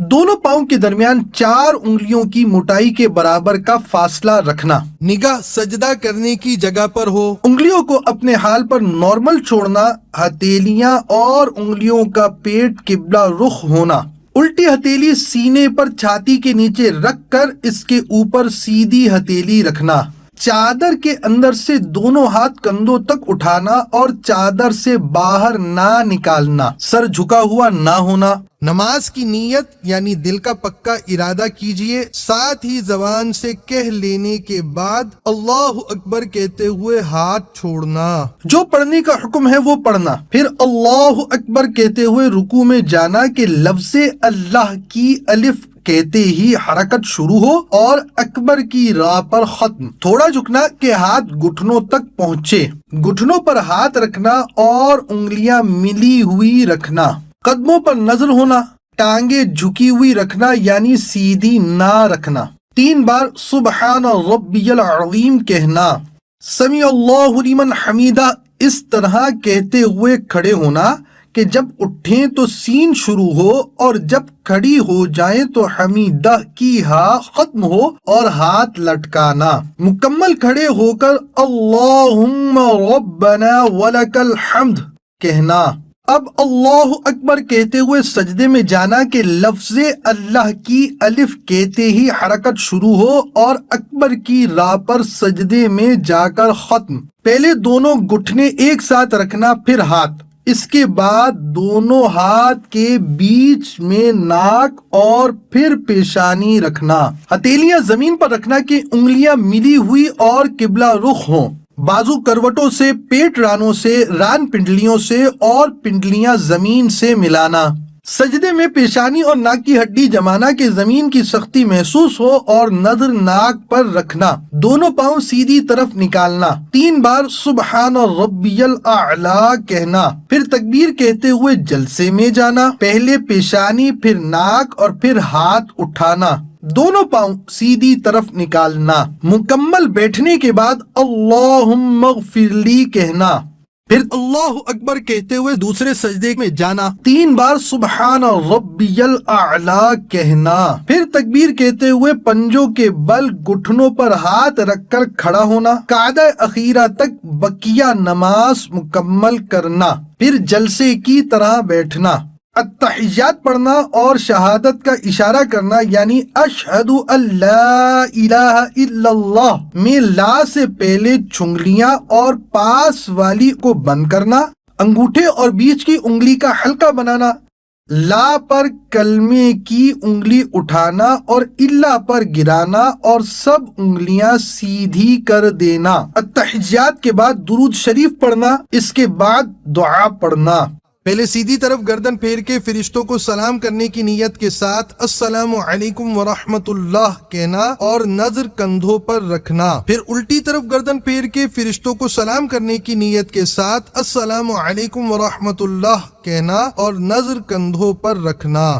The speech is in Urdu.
دونوں پاؤں کے درمیان 4 انگلیوں کی موٹائی کے برابر کا فاصلہ رکھنا، نگاہ سجدہ کرنے کی جگہ پر ہو، انگلیوں کو اپنے حال پر نارمل چھوڑنا، ہتھیلیاں اور انگلیوں کا پیٹ قبلہ رخ ہونا، الٹی ہتھیلی سینے پر چھاتی کے نیچے رکھ کر اس کے اوپر سیدھی ہتھیلی رکھنا، چادر کے اندر سے دونوں ہاتھ کندھوں تک اٹھانا اور چادر سے باہر نہ نکالنا، سر جھکا ہوا نہ ہونا۔ نماز کی نیت یعنی دل کا پکا ارادہ کیجئے، ساتھ ہی زبان سے کہہ لینے کے بعد اللہ اکبر کہتے ہوئے ہاتھ چھوڑنا۔ جو پڑھنے کا حکم ہے وہ پڑھنا، پھر اللہ اکبر کہتے ہوئے رکوع میں جانا کہ لفظ اللہ کی الف کہتے ہی حرکت شروع ہو اور اکبر کی راہ پر ختم، تھوڑا جھکنا کہ ہاتھ گھٹنوں تک پہنچے، گھٹنوں پر ہاتھ رکھنا اور انگلیاں ملی ہوئی رکھنا، قدموں پر نظر ہونا، ٹانگیں جھکی ہوئی رکھنا یعنی سیدھی نہ رکھنا، 3 بار سبحان ربی العظیم کہنا، سمیع اللہ لمن حمیدہ اس طرح کہتے ہوئے کھڑے ہونا کہ جب اٹھیں تو سین شروع ہو اور جب کھڑی ہو جائیں تو حمیدہ کی ہا ختم ہو اور ہاتھ لٹکانا، مکمل کھڑے ہو کر اللہم ربنا ولک الحمد کہنا۔ اب اللہ اکبر کہتے ہوئے سجدے میں جانا کہ لفظ اللہ کی الف کہتے ہی حرکت شروع ہو اور اکبر کی راہ پر سجدے میں جا کر ختم، پہلے دونوں گھٹنے ایک ساتھ رکھنا پھر ہاتھ، اس کے بعد دونوں ہاتھ کے بیچ میں ناک اور پھر پیشانی رکھنا، ہتھیلیاں زمین پر رکھنا کہ انگلیاں ملی ہوئی اور قبلہ رخ ہوں، بازو کروٹوں سے، پیٹ رانوں سے، ران پنڈلیوں سے اور پنڈلیاں زمین سے ملانا، سجدے میں پیشانی اور ناک کی ہڈی جمانا کہ زمین کی سختی محسوس ہو اور نظر ناک پر رکھنا، دونوں پاؤں سیدھی طرف نکالنا، 3 بار سبحان ربی الاعلی کہنا، پھر تکبیر کہتے ہوئے جلسے میں جانا، پہلے پیشانی پھر ناک اور پھر ہاتھ اٹھانا، دونوں پاؤں سیدھی طرف نکالنا، مکمل بیٹھنے کے بعد اللہم اغفر لی کہنا، پھر اللہ اکبر کہتے ہوئے دوسرے سجدے میں جانا، 3 بار سبحان ربی الاعلی کہنا، پھر تکبیر کہتے ہوئے پنجوں کے بل گھٹنوں پر ہاتھ رکھ کر کھڑا ہونا، قعدہ اخیرہ تک بقیہ نماز مکمل کرنا، پھر جلسے کی طرح بیٹھنا، التحیات پڑھنا اور شہادت کا اشارہ کرنا یعنی اشہد ان لا الہ الا اللہ میں لا سے پہلے چنگلیاں اور پاس والی کو بند کرنا، انگوٹھے اور بیچ کی انگلی کا حلقہ بنانا، لا پر کلمے کی انگلی اٹھانا اور الا پر گرانا اور سب انگلیاں سیدھی کر دینا، التحیات کے بعد درود شریف پڑھنا، اس کے بعد دعا پڑھنا، پہلے سیدھی طرف گردن پھیر کے فرشتوں کو سلام کرنے کی نیت کے ساتھ السلام علیکم ورحمۃ اللہ کہنا اور نظر کندھوں پر رکھنا، پھر الٹی طرف گردن پھیر کے فرشتوں کو سلام کرنے کی نیت کے ساتھ السلام علیکم ورحمۃ اللہ کہنا اور نظر کندھوں پر رکھنا۔